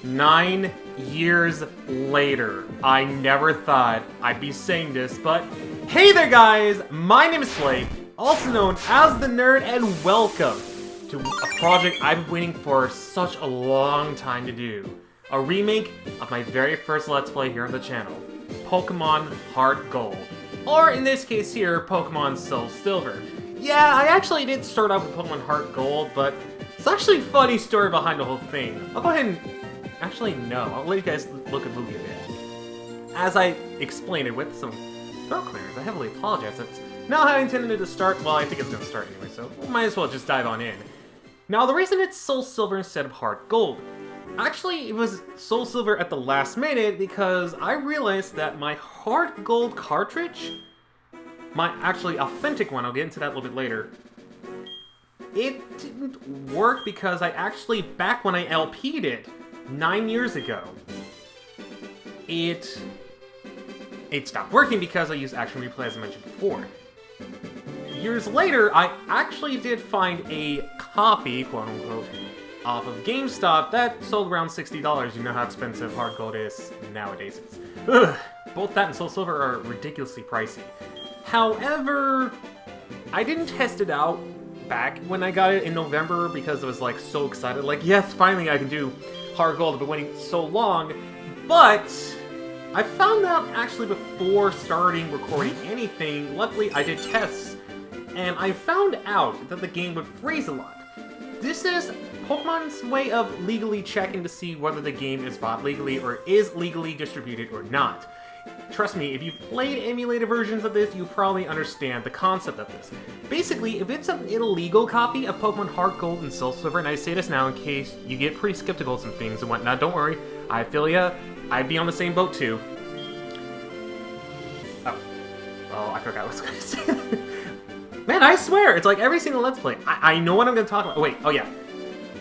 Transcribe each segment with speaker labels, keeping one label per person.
Speaker 1: 9 years later. I never thought I'd be saying this, but hey there guys! My name is Blake, also known as The Nerd, and welcome to a project I've been waiting for such a long time to do. A remake of my very first Let's Play here on the channel, Pokémon Heart Gold. Or in this case here, Pokémon SoulSilver. Yeah, I actually did start out with Pokémon Heart Gold, but it's actually a funny story behind the whole thing. I'll go ahead and... Actually, no. I'll let you guys look at the movie a bit. As I explained it with some throat clearance, I heavily apologize. That's not how I intended it to start. Well, I think it's going to start anyway, so we might as well just dive on in. Now, the reason it's SoulSilver instead of Heart Gold. Actually, it was SoulSilver at the last minute because I realized that my Heart Gold cartridge, my actually authentic one, I'll get into that a little bit later, it didn't work because I actually, back when I LP'd it, 9 years ago, it stopped working because I used Action Replay as I mentioned before. Years later, I actually did find a copy, quote unquote, off of GameStop that sold around $60. You know how expensive Heart Gold is nowadays. Ugh, both that and SoulSilver are ridiculously pricey. However, I didn't test it out back when I got it in November because I was like so excited, like yes, finally I can do Heart Gold. I've been waiting so long, but I found out actually before starting recording anything. Luckily, I did tests, and I found out that the game would freeze a lot. This is Pokemon's way of legally checking to see whether the game is bought legally or is legally distributed or not. Trust me, if you've played emulated versions of this, you probably understand the concept of this. Basically, if it's an illegal copy of Pokemon Heart Gold and SoulSilver, and I say this now in case you get pretty skeptical of some things and whatnot, don't worry, I feel ya, I'd be on the same boat too. Oh, I forgot what I was gonna say. Man, I swear, it's like every single Let's Play. I know what I'm gonna talk about. Wait, oh yeah.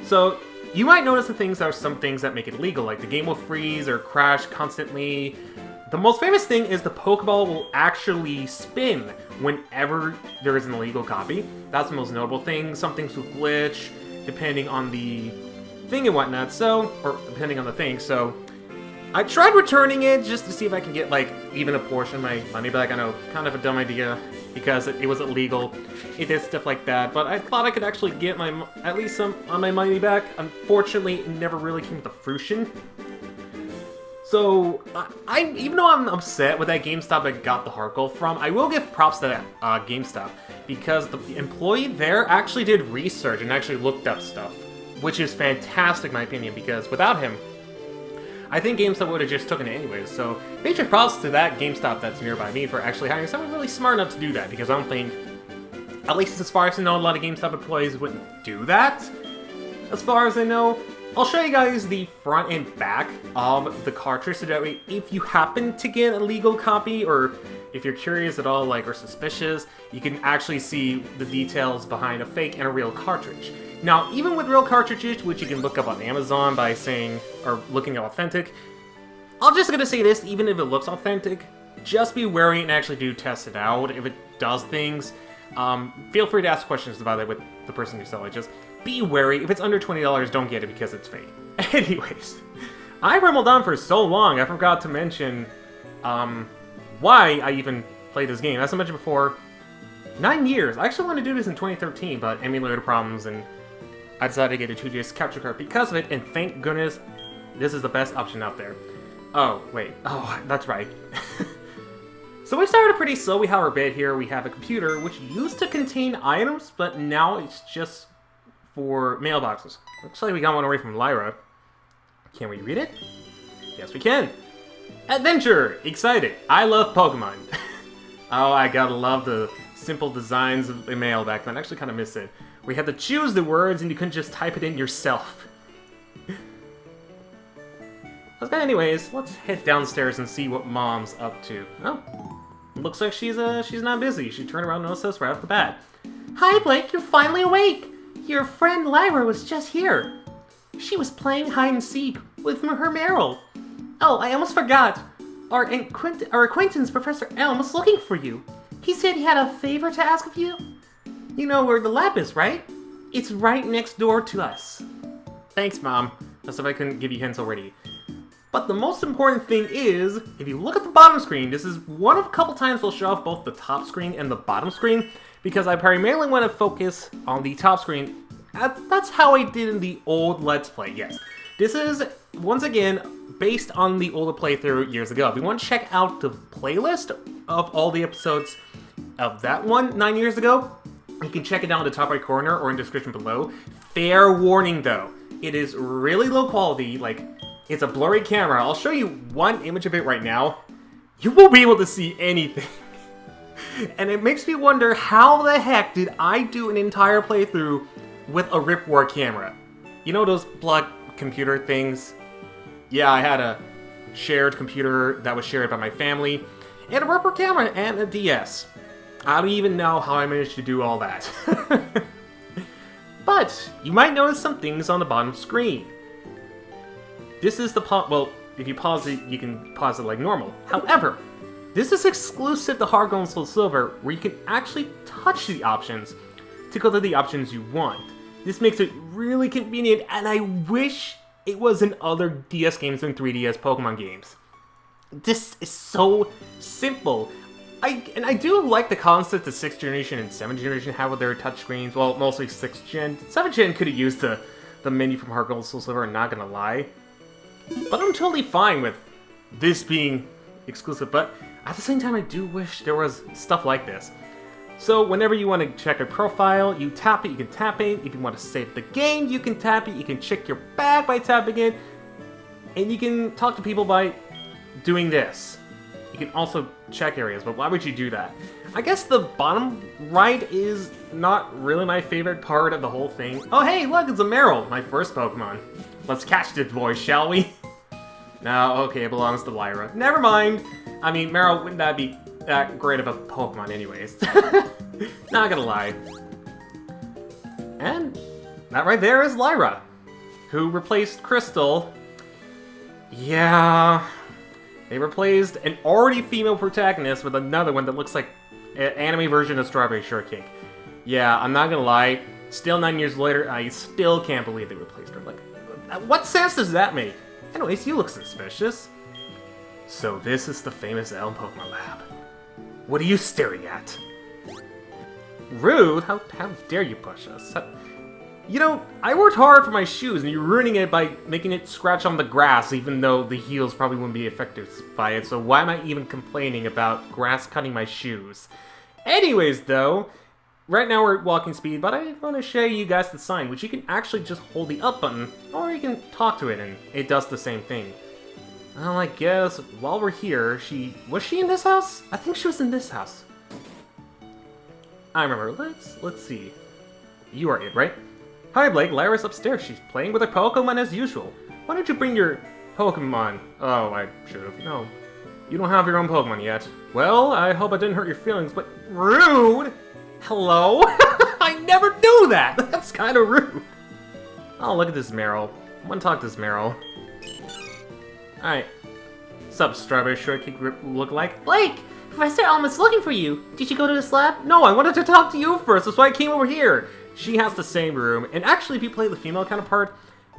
Speaker 1: So, you might notice the things that are some things that make it illegal, like the game will freeze or crash constantly. The most famous thing is the Pokeball will actually spin whenever there is an illegal copy. That's the most notable thing. Some things will glitch, depending on the thing and whatnot, or depending on the thing, so... I tried returning it just to see if I can get, like, even a portion of my money back. I know, kind of a dumb idea, because it was illegal. It did stuff like that, but I thought I could actually get at least some of my money back. Unfortunately, it never really came to fruition. So, even though I'm upset with that GameStop I got the Heart Gold from, I will give props to that GameStop, because the employee there actually did research and actually looked up stuff, which is fantastic in my opinion, because without him, I think GameStop would have just taken it anyways. So, major props to that GameStop that's nearby me for actually hiring someone really smart enough to do that, because I don't think, at least as far as I know, a lot of GameStop employees wouldn't do that. As far as I know, I'll show you guys the front and back of the cartridge so that way if you happen to get a legal copy or if you're curious at all, like, or suspicious, you can actually see the details behind a fake and a real cartridge. Now, even with real cartridges, which you can look up on Amazon by saying, or looking at authentic, I'm just gonna say this, even if it looks authentic, just be wary and actually do test it out. If it does things, feel free to ask questions about it with the person you sell it. Just be wary. If it's under $20, don't get it because it's fake. Anyways, I rambled on for so long, I forgot to mention why I even played this game. As I mentioned before, 9 years. I actually wanted to do this in 2013, but emulator problems, and I decided to get a 2DS capture card because of it, and thank goodness this is the best option out there. Oh, wait. Oh, that's right. So we started pretty slow. We have our bed here. We have a computer, which used to contain items, but now it's just for mailboxes. Looks like we got one away from Lyra. Can we read it? Yes, we can. Adventure! Excited. I love Pokemon. Oh, I gotta love the simple designs of the mail back then. I actually kind of miss it. We had to choose the words and you couldn't just type it in yourself. Anyways, let's head downstairs and see what Mom's up to. Oh, looks like she's not busy. She turned around and noticed us right off the bat.
Speaker 2: Hi, Blake, you're finally awake. Your friend Lyra was just here. She was playing hide and seek with her Meryl. Oh, I almost forgot. Our acquaintance, Professor Elms, was looking for you. He said he had a favor to ask of you. You know where the lab is, right? It's right next door to us.
Speaker 1: Thanks, Mom. as if I couldn't give you hints already. But the most important thing is, if you look at the bottom screen, this is one of a couple times we'll show off both the top screen and the bottom screen, because I primarily want to focus on the top screen. That's how I did in the old Let's Play, yes. This is, once again, based on the older playthrough years ago. If you want to check out the playlist of all the episodes of that one 9 years ago, you can check it out in the top right corner or in the description below. Fair warning though, it is really low quality, like, it's a blurry camera. I'll show you one image of it right now. You won't be able to see anything. And it makes me wonder, how the heck did I do an entire playthrough with a ripcord camera? You know those block computer things? Yeah, I had a shared computer that was shared by my family, and a ripcord camera, and a DS. I don't even know how I managed to do all that. But you might notice some things on the bottom screen. This is the well, if you pause it, you can pause it like normal. However, this is exclusive to Heart Gold and SoulSilver, where you can actually touch the options to go to the options you want. This makes it really convenient, and I wish it was in other DS games and 3DS Pokemon games. This is so simple. I do like the concept that 6th generation and 7th generation have with their touchscreens. Well, mostly 6th gen. 7th gen could have used the menu from Heart Gold and SoulSilver, I'm not gonna lie. But I'm totally fine with this being exclusive, but at the same time I do wish there was stuff like this. So whenever you want to check a profile, you tap it, you can tap it. If you want to save the game, you can tap it. You can check your bag by tapping it. And you can talk to people by doing this. You can also check areas, but why would you do that? I guess the bottom right is not really my favorite part of the whole thing. Oh hey, look, it's a Meryl, my first Pokemon. Let's catch this boy, shall we? No, okay, it belongs to Lyra. Never mind. I mean, Meryl, wouldn't that be that great of a Pokemon anyways? Not gonna lie. And that right there is Lyra, who replaced Crystal. Yeah, they replaced an already female protagonist with another one that looks like an anime version of Strawberry Shortcake. Yeah, I'm not gonna lie, still 9 years later, I still can't believe they replaced her. Like, what sense does that make? Anyways, you look suspicious. So this is the famous Elm Pokemon Lab. What are you staring at? Rude? How dare you push us? You know, I worked hard for my shoes and you're ruining it by making it scratch on the grass, even though the heels probably wouldn't be affected by it, so why am I even complaining about grass cutting my shoes? Anyways though, right now we're at walking speed, but I want to show you guys the sign, which you can actually just hold the up button, or you can talk to it and it does the same thing. Well, I guess while we're here, was she in this house? I think she was in this house. I remember. Let's see. You are it, right? Hi, Blake. Lyra's upstairs. She's playing with her Pokemon as usual. Why don't you bring your Pokemon? Oh, I should have. No. You don't have your own Pokemon yet. Well, I hope I didn't hurt your feelings, but rude! Hello? I never do that! That's kind of rude. Oh, look at this Meryl. I want to talk to this Meryl. Alright. What's up, Strawberry Shortcake look like?
Speaker 2: Blake! Professor Elms is looking for you. Did you go to this lab?
Speaker 1: No, I wanted to talk to you first. That's why I came over here. She has the same room. And actually, if you play the female counterpart,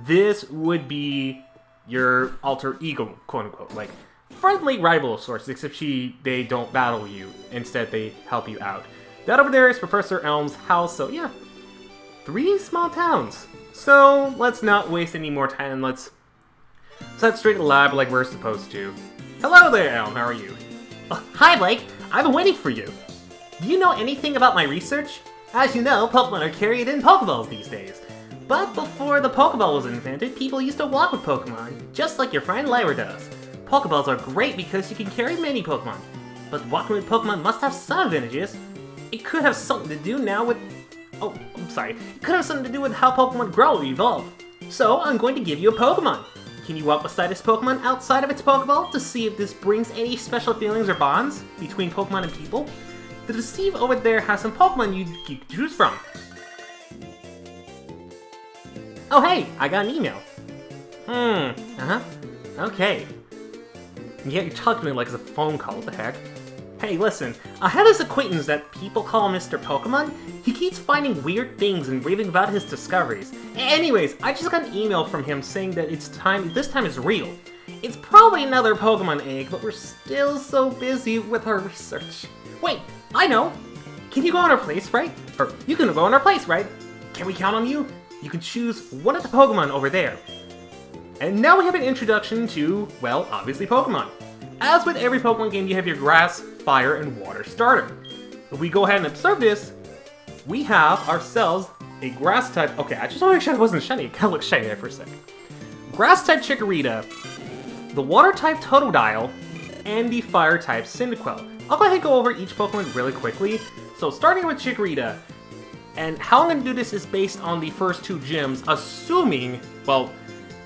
Speaker 1: this would be your alter ego, quote-unquote. Like, friendly rival of sorts, except they don't battle you. Instead, they help you out. That over there is Professor Elms' house, so yeah. 3 small towns. So, let's not waste any more time. Let's head straight to the lab like we're supposed to. Hello there, Elm. How are you?
Speaker 2: Hi, Blake. I've been waiting for you. Do you know anything about my research? As you know, Pokemon are carried in Pokeballs these days. But before the Pokeball was invented, people used to walk with Pokemon, just like your friend Lyra does. Pokeballs are great because you can carry many Pokemon. But walking with Pokemon must have some advantages. It could have something to do now with... Oh, I'm sorry. It could have something to do with how Pokemon grow or evolve. So, I'm going to give you a Pokemon. Can you walk beside this Pokemon outside of its Pokeball to see if this brings any special feelings or bonds between Pokemon and people? The Deceive over there has some Pokemon you can choose from. Oh hey, I got an email. Okay. Yeah, you're talking to me like it's a phone call, what the heck? Hey, listen, I have this acquaintance that people call Mr. Pokemon. He keeps finding weird things and raving about his discoveries. Anyways, I just got an email from him saying that this time is real. It's probably another Pokemon egg, but we're still so busy with our research. Wait, I know! Can you go on our place, right? Or you can go on our place, right? Can we count on you? You can choose one of the Pokemon over there. And now we have an introduction to, well, obviously Pokemon. As with every Pokemon game, you have your grass, fire, and water starter. If we go ahead and observe this, we have ourselves a grass type. Okay, I just want to make sure it wasn't shiny. It kind of looked shiny there for a second. Grass type Chikorita, the water type Totodile, and the fire type Cyndaquil. I'll go ahead and go over each Pokemon really quickly. So starting with Chikorita, and how I'm going to do this is based on the first two gyms, assuming, well,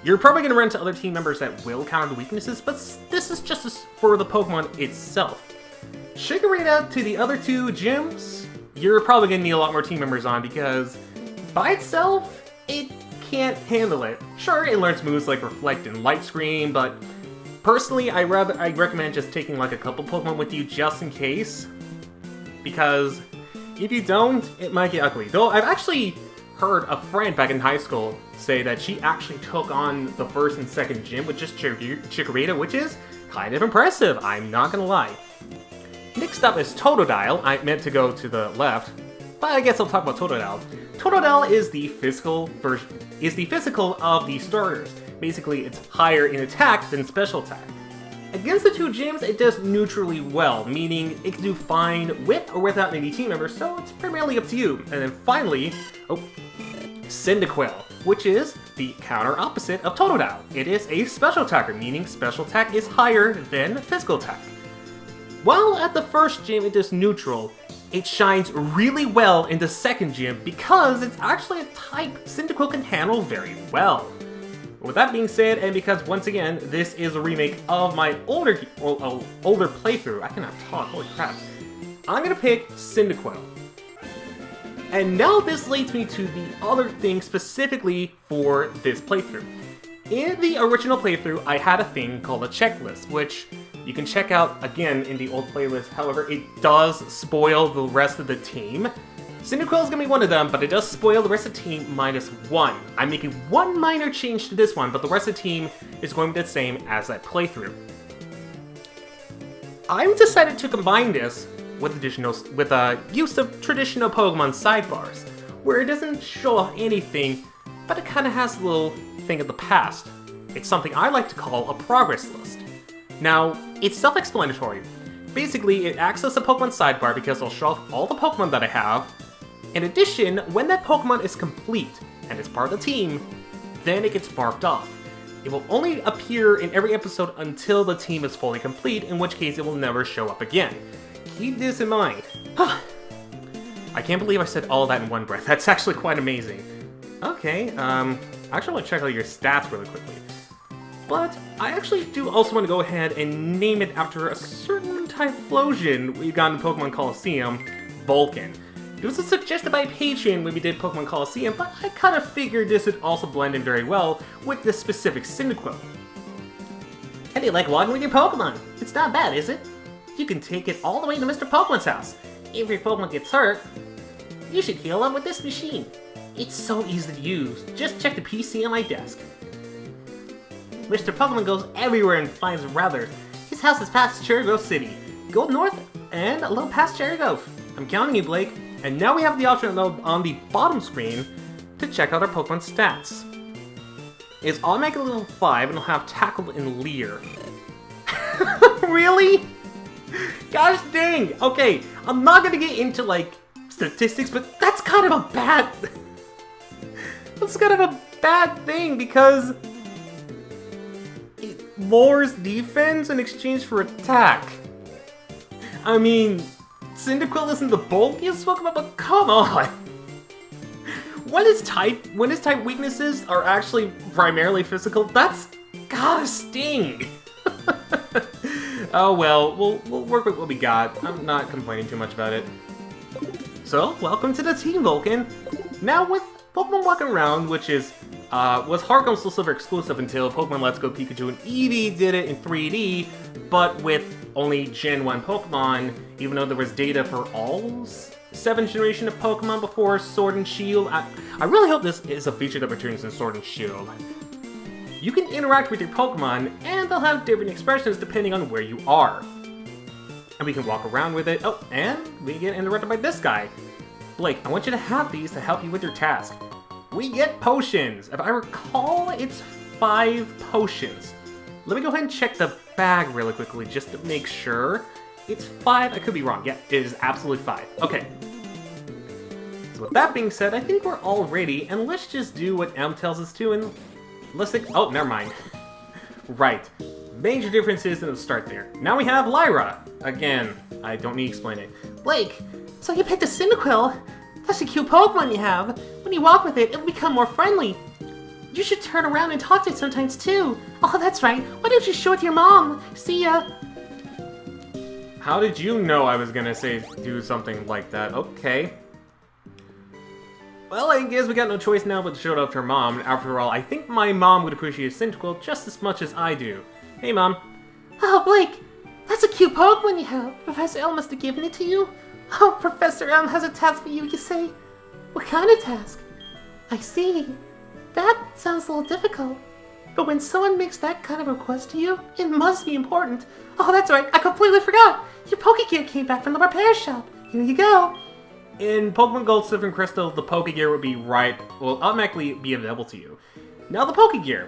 Speaker 2: you're probably going to run into other team members that will counter the weaknesses, but this is just for the Pokemon itself. Chikorita to the other two gyms, you're probably going to need a lot more team members on because by itself, it can't handle it. Sure, it learns moves like Reflect and Light Screen, but personally, I recommend just taking like a couple Pokemon with you just in case, because if you don't, it might get ugly. Though I've actually heard a friend back in high school say that she actually took on the first and second gym with just Chikorita, which is kind of impressive, I'm not gonna lie. Next up is Totodile. I meant to go to the left, but I guess I'll talk about Totodile. Totodile is the physical of the starters. Basically, it's higher in attack than special attack. Against the two gyms, it does neutrally well, meaning it can do fine with or without any team members, so it's primarily up to you. And then finally, Cyndaquil, which is the counter opposite of Totodile. It is a special attacker, meaning special attack is higher than physical attack. While at the first gym it does neutral, it shines really well in the second gym because it's actually a type Cyndaquil can handle very well. With that being said, and because once again, this is a remake of my older playthrough, I cannot talk, holy crap, I'm gonna pick Cyndaquil. And now this leads me to the other thing specifically for this playthrough. In the original playthrough, I had a thing called a checklist, which you can check out again in the old playlist. However, it does spoil the rest of the team. Cyndaquil is going to be one of them, but it does spoil the rest of the team -1. I'm making one minor change to this one, but the rest of the team is going to be the same as that playthrough. I've decided to combine this with use of traditional Pokemon sidebars, where it doesn't show off anything, but it kind of has a little thing of the past. It's something I like to call a progress list. Now, it's self-explanatory. Basically, it acts as a Pokemon sidebar because it'll show off all the Pokemon that I have. In addition, when that Pokemon is complete and it's part of the team, then it gets marked off. It will only appear in every episode until the team is fully complete, in which case it will never show up again. Keep this in mind. I can't believe I said all that in one breath. That's actually quite amazing. Okay, I actually want to check out your stats really quickly. But I actually do also want to go ahead and name it after a certain Typhlosion we got in Pokemon Coliseum, Vulcan. It was suggested by a patron when we did Pokemon Coliseum, but I kind of figured this would also blend in very well with this specific Cyndaquil. How do you like walking with your Pokemon? It's not bad, is it? You can take it all the way to Mr. Pokemon's house. If your Pokemon gets hurt, you should heal up with this machine. It's so easy to use. Just check the PC on my desk. Mr. Pokemon goes everywhere and finds Rather. His house is past Cherry Grove City. Go north and a little past Cherry Grove. I'm counting you, Blake. And now we have the option on the bottom screen to check out our Pokemon stats. It's automatically level 5 and it'll have Tackle and Leer. Really? Gosh dang! Okay, I'm not gonna get into like statistics, but that's kind of a bad thing because it lowers defense in exchange for attack. I mean, Cyndaquil isn't the bulkiest Pokemon, but come on! When his type weaknesses are actually primarily physical, that's gotta sting! Oh well, we'll work with what we got. I'm not complaining too much about it. So, welcome to the team, Vulcan! Now with Pokemon walking around, which is
Speaker 1: was Heart Gold SoulSilver exclusive until Pokemon Let's Go Pikachu and Eevee did it in 3D, but with only Gen 1 Pokemon, even though there was data for all 7th generation of Pokemon before Sword and Shield. I really hope this is a feature that returns in Sword and Shield. You can interact with your Pokemon, and they'll have different expressions depending on where you are. And we can walk around with it. Oh, and we get interrupted by this guy. Blake, I want you to have these to help you with your task. We get potions. If I recall, it's 5 potions. Let me go ahead and check the bag really quickly just to make sure. It's 5. I could be wrong. Yeah, it is absolutely 5. Okay. So with that being said, I think we're all ready, and let's just do what Elm tells us to, and let's oh, never mind. Right. Major differences in the start there. Now we have Lyra. Again, I don't need to explain it.
Speaker 2: Blake, so you picked a Cyndaquil? That's a cute Pokemon you have. When you walk with it, it'll become more friendly. You should turn around and talk to it sometimes too. Oh, that's right. Why don't you show it to your mom? See ya.
Speaker 1: How did you know I was gonna say do something like that? Okay. Well, I guess we got no choice now but to show it off to her mom. After all, I think my mom would appreciate Cyndaquil just as much as I do. Hey, Mom.
Speaker 2: Oh, Blake, that's a cute Pokemon you have. Professor Elm must have given it to you. Oh, Professor Elm has a task for you, you say? What kind of task? I see. That sounds a little difficult. But when someone makes that kind of request to you, it must be important. Oh, that's right, I completely forgot. Your Pokegear came back from the repair shop. Here you go.
Speaker 1: In Pokemon Gold, Silver, and Crystal, the Pokegear would be will automatically be available to you. Now the Pokegear.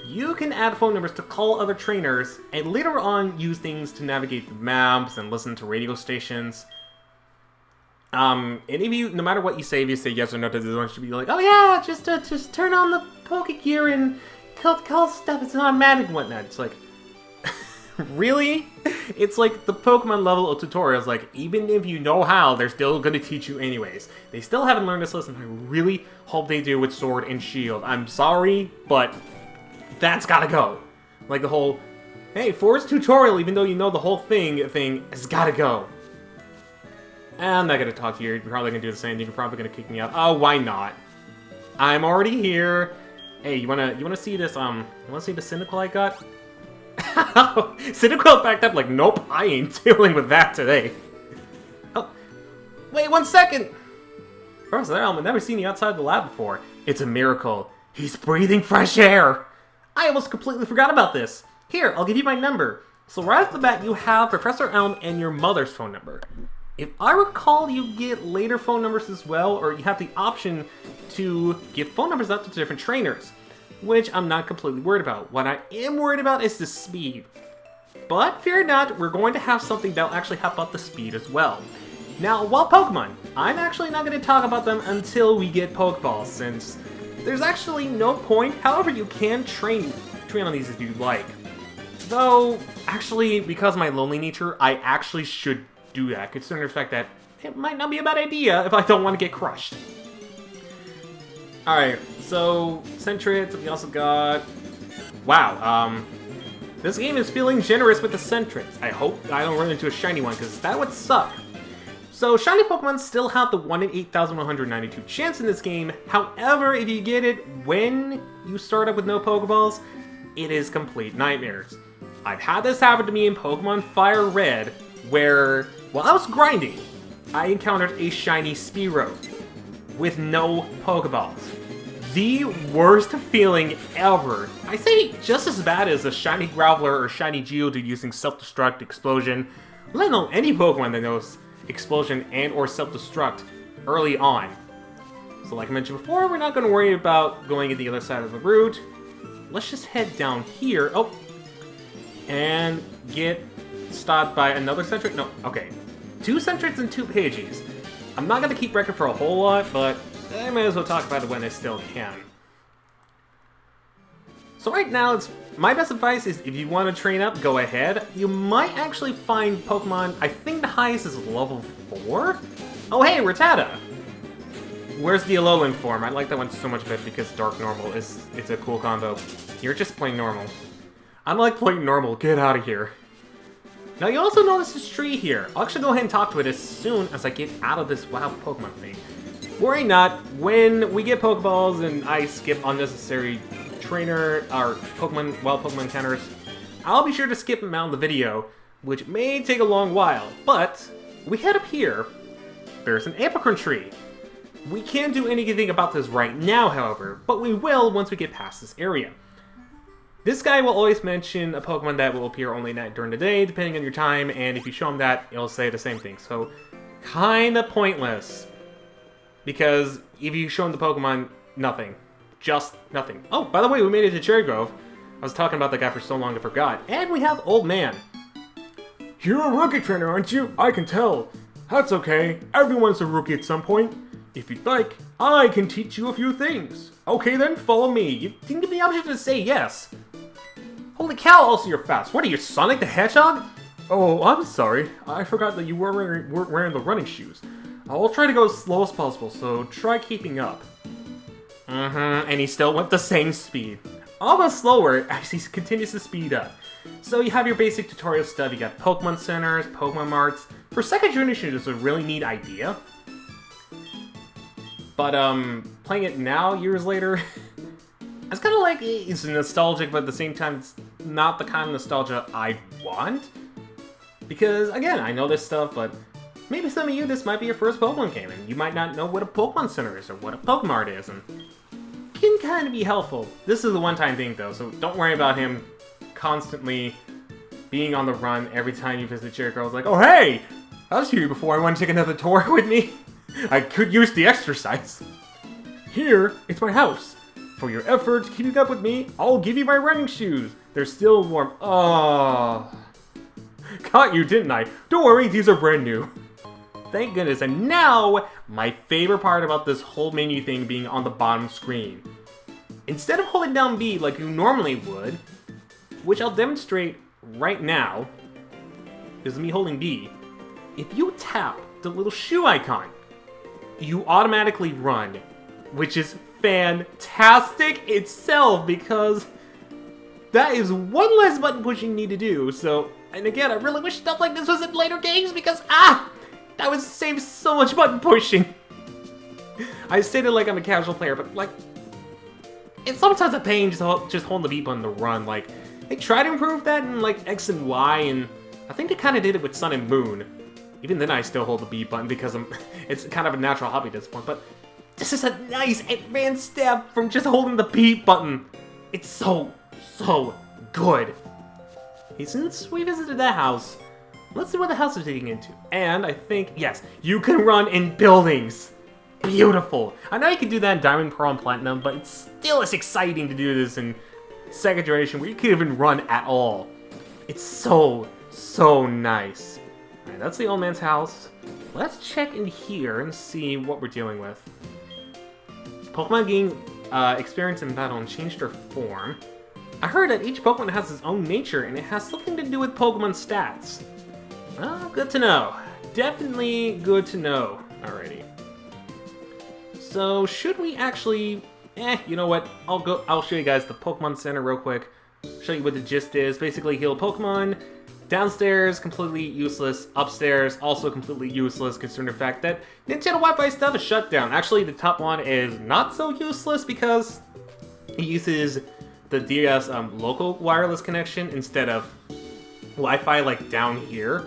Speaker 1: You can add phone numbers to call other trainers, and later on use things to navigate the maps and listen to radio stations. Any of you, no matter what you say, if you say yes or no to this one, should be like, oh yeah, just turn on the Pokegear and call stuff. It's automatic and whatnot. It's like, really? It's like the Pokemon level of tutorials. Like, even if you know how, they're still gonna teach you anyways. They still haven't learned this lesson. I really hope they do with Sword and Shield. I'm sorry, but that's gotta go. Like the whole, hey, force tutorial, even though you know the whole thing has gotta go. I'm not gonna talk to you. You're probably gonna do the same thing. You're probably gonna kick me out. Oh, why not? I'm already here. Hey, you wanna see this? You wanna see the Cyndaquil I got? Cyndaquil backed up like, nope, I ain't dealing with that today. Oh, wait 1 second. Professor Elm, I've never seen you outside the lab before. It's a miracle. He's breathing fresh air. I almost completely forgot about this. Here, I'll give you my number. So right off the bat, you have Professor Elm and your mother's phone number. If I recall, you get later phone numbers as well, or you have the option to give phone numbers out to different trainers, which I'm not completely worried about. What I am worried about is the speed. But fear not, we're going to have something that'll actually help out the speed as well. Now, while Pokemon, I'm actually not going to talk about them until we get Pokeballs, since there's actually no point. However, you can train on these if you like. Though, actually, because of my lonely nature, I actually should do that, considering the fact that it might not be a bad idea if I don't want to get crushed. Alright, so Sentrets, we also got... Wow, this game is feeling generous with the Sentrets. I hope I don't run into a shiny one, because that would suck. So, shiny Pokemon still have the 1 in 8,192 chance in this game. However, if you get it when you start up with no Pokeballs, it is complete nightmares. I've had this happen to me in Pokemon Fire Red, where, while I was grinding, I encountered a shiny Spearow with no Pokeballs. The worst feeling ever. I say just as bad as a shiny Graveler or shiny Geodude using Self-Destruct, Explosion, let alone any Pokemon that knows Explosion and or Self-Destruct early on. So like I mentioned before, we're not going to worry about going to the other side of the route. Let's just head down here. Oh, and get stopped by another Sentret. No, okay. 2 Sentrets and 2 Pidgeys. I'm not going to keep record for a whole lot, but I might as well talk about it when I still can. So right now, my best advice is if you want to train up, go ahead. You might actually find Pokemon, I think the highest is level 4? Oh hey, Rattata! Where's the Alolan form? I like that one so much better because Dark Normal it's a cool combo. You're just playing normal. I don't like playing normal, get out of here. Now you also notice this tree here. I'll actually go ahead and talk to it as soon as I get out of this wild Pokemon thing. Worry not, when we get Pokeballs and I skip unnecessary trainer or wild Pokemon encounters, I'll be sure to skip them out of the video, which may take a long while, but we head up here. There's an apricorn tree. We can't do anything about this right now, however, but we will once we get past this area. This guy will always mention a Pokemon that will appear only during the day, depending on your time, and if you show him that, it'll say the same thing. So, kinda pointless. Because if you show him the Pokemon, nothing. Just nothing. Oh, by the way, we made it to Cherry Grove. I was talking about that guy for so long I forgot. And we have Old Man.
Speaker 3: You're a rookie trainer, aren't you? I can tell. That's okay. Everyone's a rookie at some point. If you'd like, I can teach you a few things. Okay then, follow me.
Speaker 1: You didn't give me the option to say yes. Holy cow, also you're fast. What are you, Sonic the Hedgehog?
Speaker 3: Oh, I'm sorry. I forgot that you weren't wearing the running shoes. I'll try to go as slow as possible, so try keeping up.
Speaker 1: And he still went the same speed. Almost slower as he continues to speed up. So you have your basic tutorial stuff. You got Pokemon Centers, Pokemon Marts. For second generation, it's a really neat idea. But, playing it now, years later, it's kind of like, it's nostalgic, but at the same time, it's not the kind of nostalgia I want. Because, again, I know this stuff, but maybe some of you, this might be your first Pokemon game, and you might not know what a Pokemon Center is, or what a Pokemon is, and it can kind of be helpful. This is a one-time thing, though, so don't worry about him constantly being on the run every time you visit Cherry Grove. Like, oh, hey! I was here before, I want to take another tour with me. I could use the exercise.
Speaker 3: Here, it's my house. For your effort keeping up with me, I'll give you my running shoes. They're still warm. Oh.
Speaker 1: Caught you, didn't I? Don't worry, these are brand new. Thank goodness. And now, my favorite part about this whole menu thing being on the bottom screen. Instead of holding down B like you normally would, which I'll demonstrate right now, is me holding B. If you tap the little shoe icon, you automatically run, which is fantastic itself, because that is one less button pushing you need to do. So, and again, I really wish stuff like this was in later games, because that would save so much button pushing. I say it like I'm a casual player, but like, it's sometimes a pain just holding the B button to run. Like, they try to improve that in like X and Y, and I think they kind of did it with Sun and Moon. Even then, I still hold the B button because it's kind of a natural hobby at this point, but this is a nice advanced step from just holding the B button. It's so good. Okay, since we visited that house, let's see what the house is digging into. And I think, yes, you can run in buildings. Beautiful. I know you can do that in Diamond, Pearl, and Platinum, but it's still as exciting to do this in second generation where you can't even run at all. It's so nice. Alright, that's the old man's house. Let's check in here and see what we're dealing with. Pokemon gain experience in battle and change their form. I heard that each Pokemon has its own nature and it has something to do with Pokemon stats. Well, good to know. Definitely good to know. Alrighty. So, should we actually... you know what? I'll show you guys the Pokemon Center real quick. Show you what the gist is. Basically, heal Pokemon. Downstairs, completely useless. Upstairs, also completely useless, considering the fact that Nintendo Wi-Fi stuff is shut down. Actually, the top one is not so useless because it uses the DS local wireless connection instead of Wi-Fi like down here.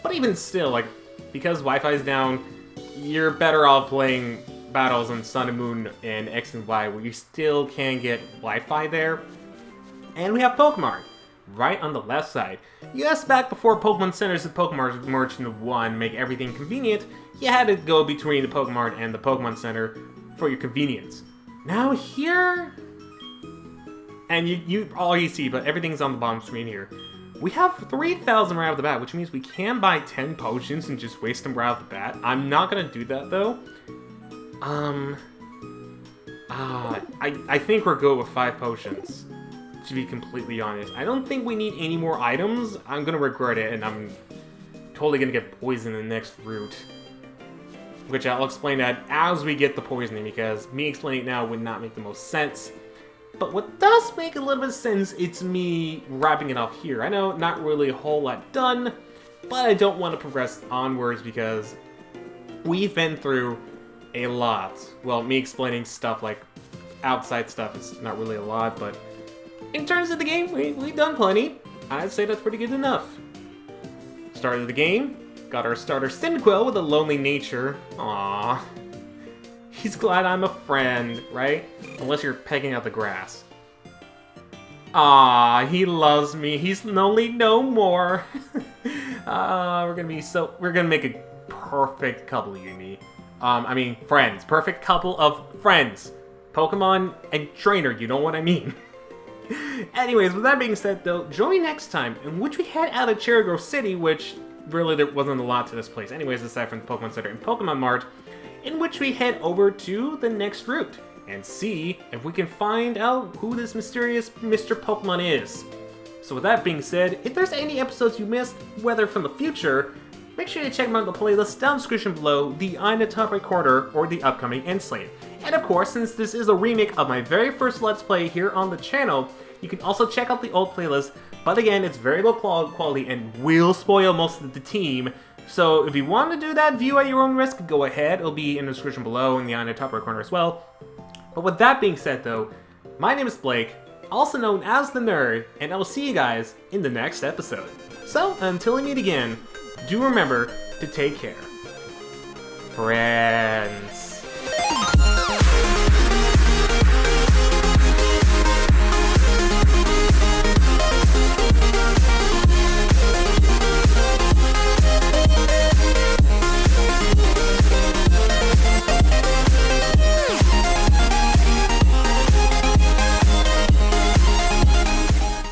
Speaker 1: But even still, like, because Wi-Fi is down, you're better off playing battles on Sun and Moon and X and Y where you still can get Wi-Fi there. And we have Pokemon right on the left side. Yes, back before Pokemon Centers and Pokemon merged into one, make everything convenient, you had to go between the Pokemon and the Pokemon Center for your convenience. Now here, and all you see, but everything's on the bottom screen here. We have 3,000 right off the bat, which means we can buy 10 potions and just waste them right off the bat. I'm not gonna do that though. I think we're good with 5 potions. To be completely honest, I don't think we need any more items. I'm gonna regret it, and I'm totally gonna get poisoned in the next route. Which I'll explain that as we get the poisoning, because me explaining it now would not make the most sense. But what does make a little bit of sense, it's me wrapping it off here. I know, not really a whole lot done, but I don't want to progress onwards because we've been through A lot. Well, me explaining stuff like outside stuff is not really a lot, but in terms of the game, we've done plenty. I'd say that's pretty good enough. Started the game, got our starter Cyndaquil with a lonely nature. Aww. He's glad I'm a friend, right? Unless you're pegging out the grass. Ah, he loves me. He's lonely no more. We're gonna make a perfect couple, you and me. I mean, friends. Perfect couple of friends. Pokemon and trainer, you know what I mean. Anyways, with that being said, though, join me next time, in which we head out of Cherry Grove City, which really there wasn't a lot to this place. Anyways, aside from the Pokemon Center and Pokemon Mart, in which we head over to the next route and see if we can find out who this mysterious Mr. Pokemon is. So with that being said, if there's any episodes you missed, whether from the future, make sure you check them out in the playlist down in the description below, the eye in the top right corner, or the upcoming end slate. And of course, since this is a remake of my very first Let's Play here on the channel, you can also check out the old playlist, but again, it's very low quality and will spoil most of the team. So if you want to do that view at your own risk, go ahead. It'll be in the description below in the eye in the top right corner as well. But with that being said though, my name is Blake, also known as the Nerd, and I will see you guys in the next episode. So until we meet again, do remember to take care. Friends.